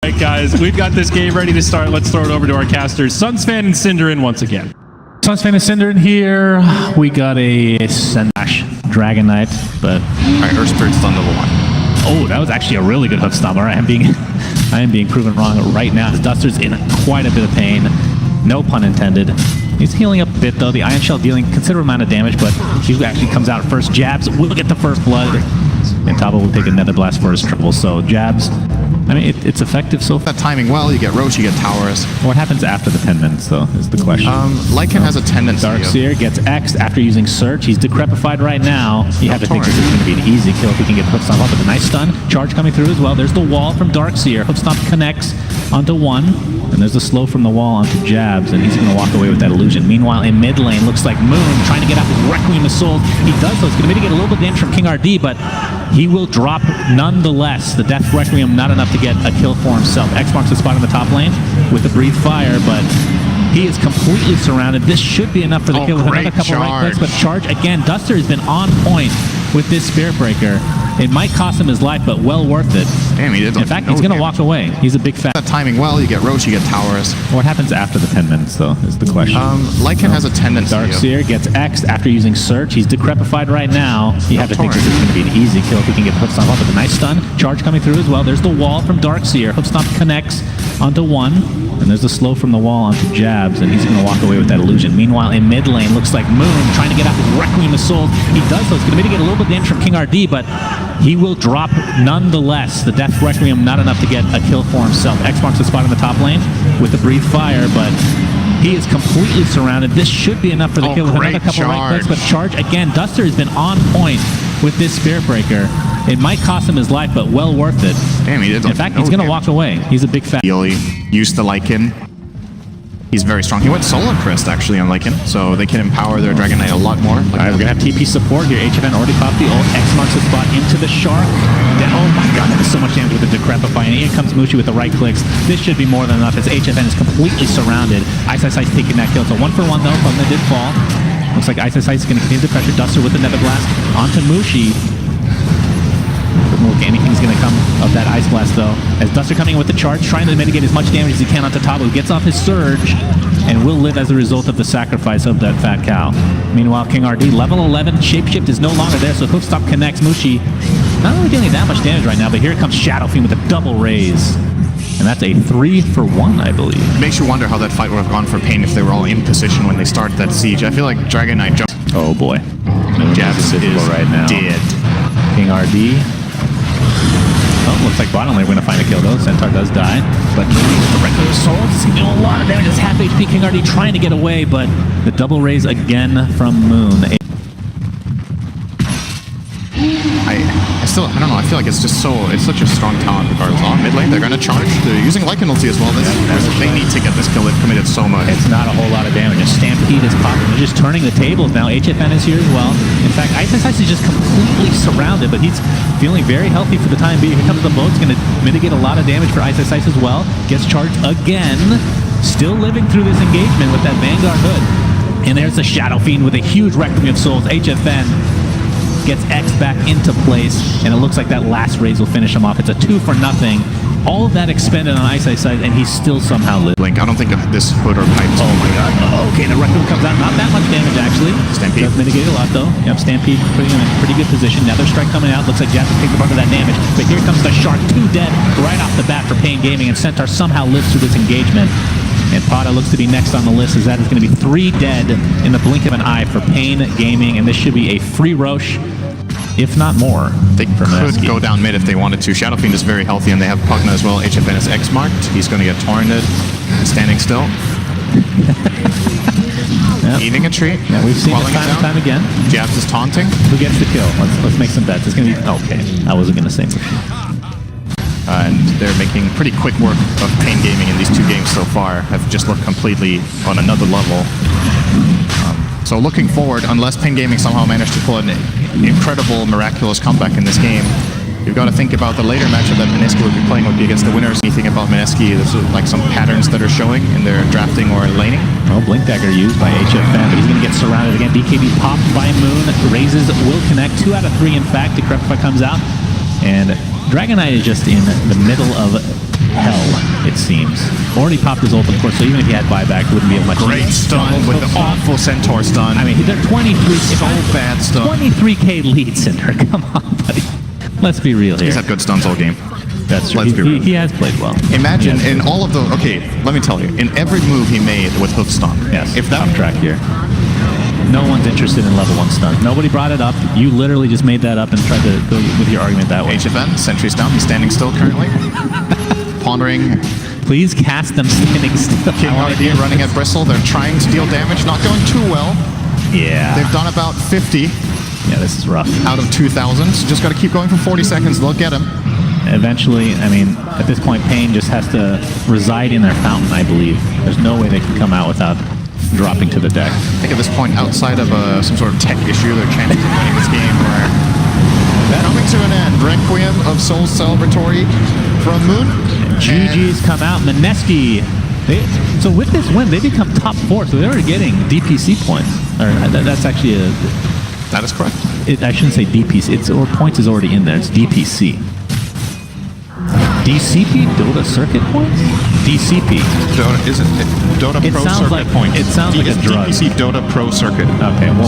Alright guys, we've got this game ready to start. Let's throw it over to our casters, Sunsfan and Cinderin once again. Sunsfan and Cinderin here. We got a Sendash Dragon Knight, but alright, Earth Spirit's on level 1. Oh, that was actually a really good hook stomp. Alright, I am being proven wrong right now. The Duster's in quite a bit of pain. No pun intended. He's healing up a bit though. The Iron Shell dealing considerable amount of damage, but he actually comes out first. Jabs will get the first blood, and Tabo will take another blast for his triple. So Jabs, I mean, it's effective so far. That timing well, you get Roche, you get Towers. What happens after the 10 minutes though, is the question. Lycan has a tendency. Darkseer gets X'd after using Search. He's decrepified right now. You have to think this is going to be an easy kill if he can get Hook Stomp up with a nice stun. Charge coming through as well. There's the wall from Darkseer. Hook Stomp connects onto one, and there's a slow from the wall onto Jabs, and he's going to walk away with that illusion. Meanwhile, in mid lane, looks like Moon trying to get out his Requiem of Souls. He does so. It's going to mitigate a little bit of damage from King RD, but he will drop nonetheless. The Death Requiem not enough to get a kill for himself. X marks the spot in the top lane with the Breathe Fire, but he is completely surrounded. This should be enough for the kill with another couple right clicks, but Charge again. Duster has been on point with this Spirit Breaker. It might cost him his life, but well worth it. Damn, he did. In fact, he's going to walk away. He's a big fan. That timing well, you get Roche, you get Towers. What happens after the 10 minutes, though, is the question. Lycan has a tendency. Darkseer gets X'd after using Search. He's decrepified right now. You have to think this is going to be an easy kill if he can get Hook Stomp up with a nice stun. Charge coming through as well. There's the wall from Darkseer. Hook Stomp connects onto one, and there's a slow from the wall onto Jabs, and he's going to walk away with that illusion. Meanwhile, in mid lane, looks like Moon trying to get out his Requiem of Souls. He does so. It's going to mitigate a little bit of damage from King RD, but he will drop nonetheless. The Death Requiem not enough to get a kill for himself. X marks the spot in the top lane with the Breathe Fire, but he is completely surrounded. This should be enough for the kill with another couple right clicks, but Charge again. Duster has been on point with this Spirit Breaker. It might cost him his life, but well worth it. Damn, he did. In fact, he's going to walk away. He's a big fan. He used the Lycan. He's very strong. He went Solar Crest actually on Lycan, so they can empower their Dragon Knight a lot more. Alright, we're going to have TP support here. HFN already popped the ult. X marks the spot into the Shark. Then, oh my god, that is so much damage with the Decrepify. And here comes Mushi with the right clicks. This should be more than enough as HFN is completely surrounded. Ice taking that kill. So 1 for 1 though, from the did fall. Looks like Ice is going to continue to pressure Duster with another blast onto Mushi. Anything's going to come of that Ice Blast, though. As Duster coming in with the charge, trying to mitigate as much damage as he can onto Tabo, who gets off his Surge and will live as a result of the sacrifice of that fat cow. Meanwhile, King RD, level 11, Shapeshift is no longer there, so Hook Stomp connects. Mushi not really dealing that much damage right now, but here comes Shadow Fiend with a double raise. And that's a 3 for 1, I believe. It makes you wonder how that fight would have gone for paIN if they were all in position when they started that siege. I feel like Dragon Knight jumped. Oh boy. Jabs is right now. Dead. King RD. Oh, looks like bottom lane we're going to find a kill though. Centaur does die, but the Requiem of Souls is doing a lot of damage. It's half HP. King RD trying to get away, but the double raise again from Moon. I don't know, I feel like it's such a strong talent regardless. On mid lane, they're going to charge. They're using Lycan ulti as well. They need to get this kill. They've committed so much. It's not a whole lot of damage. A Stampede is popping. They're just turning the tables now. HFN is here as well. In fact, Ice is just completely surrounded, but he's feeling very healthy for the time being. Here comes the boat. It's going to mitigate a lot of damage for Ice as well. Gets charged again. Still living through this engagement with that Vanguard hood. And there's the Shadow Fiend with a huge Requiem of Souls. HFN gets X back into place, and it looks like that last raise will finish him off. It's a 2 for nothing. All of that expended on Ice, and he's still somehow living. Blink, I don't think this hood or pipe. Oh my god. Oh, okay, the Requiem comes out. Not that much damage, actually. Stampede. Does mitigate a lot, though. Yep, Stampede putting him in a pretty good position. Another strike coming out. Looks like Jazz will take the brunt of that damage. But here comes the Shark. 2 dead right off the bat for paIN Gaming, and Centaur somehow lives through this engagement. And Pata looks to be next on the list, as that is going to be 3 dead in the blink of an eye for paIN Gaming, and this should be a free Roche, if not more. They could go down mid if they wanted to. Shadow Fiend is very healthy, and they have Pugna as well. HFN is X-marked. He's going to get torrented. Standing still. Yep. Eating a tree. Yeah, we've seen it time and time again. Jabs is taunting. Who gets the kill? Let's make some bets. It's going to be... Okay, I wasn't going to say much. And they're making pretty quick work of paIN Gaming in these 2 games so far. Have just looked completely on another level. So looking forward, unless paIN Gaming somehow managed to pull an incredible, miraculous comeback in this game, you've got to think about the later matchup that Mineski would be playing would be against the winners. Anything about Mineski, there's like some patterns that are showing in their drafting or laning. Well, Blink Dagger used by HFN, but he's going to get surrounded again. BKB popped by Moon. Raises will connect. 2 out of 3, in fact. Decrepify comes out. And Dragon Knight is just in the middle of hell it seems. Already popped his ult, of course, so even if he had buyback, wouldn't be able much. Great stun with the awful Centaur stun. I mean, they're 23. So bad stun. 23k lead, Cinder. Come on, buddy. Let's be real here. He's had good stuns all game. That's true. Let's be real. He has played well. Imagine in all of the... Okay, let me tell you. In every move he made with hoof stomp. Yes, If that off track here. No one's interested in level 1 stun. Nobody brought it up. You literally just made that up and tried to go with your argument that way. HFN, sentry's down. He's standing still currently. Pondering. Please cast them standing still. King RD running at Bristle. They're trying to deal damage. Not going too well. Yeah. They've done about 50 Yeah, this is rough. out of 2,000. So just got to keep going for 40 seconds. They'll get him. Eventually, I mean, at this point, paIN just has to reside in their fountain, I believe. There's no way they can come out without dropping to the deck. I think at this point, outside of some sort of tech issue, their chances of winning this game are coming to an end. Requiem of Soul Celebratory from Moon. GG's come out. Mineski. So with this win, they become top 4, so they're already getting DPC points. Or that's actually a... That is correct. I shouldn't say DPC. Or points is already in there. It's DPC. DCP? Dota Circuit points? DCP. Dota, is it Dota It Pro sounds Circuit like- points? it sounds like a drug. DPC Dota Pro Circuit. Okay, well,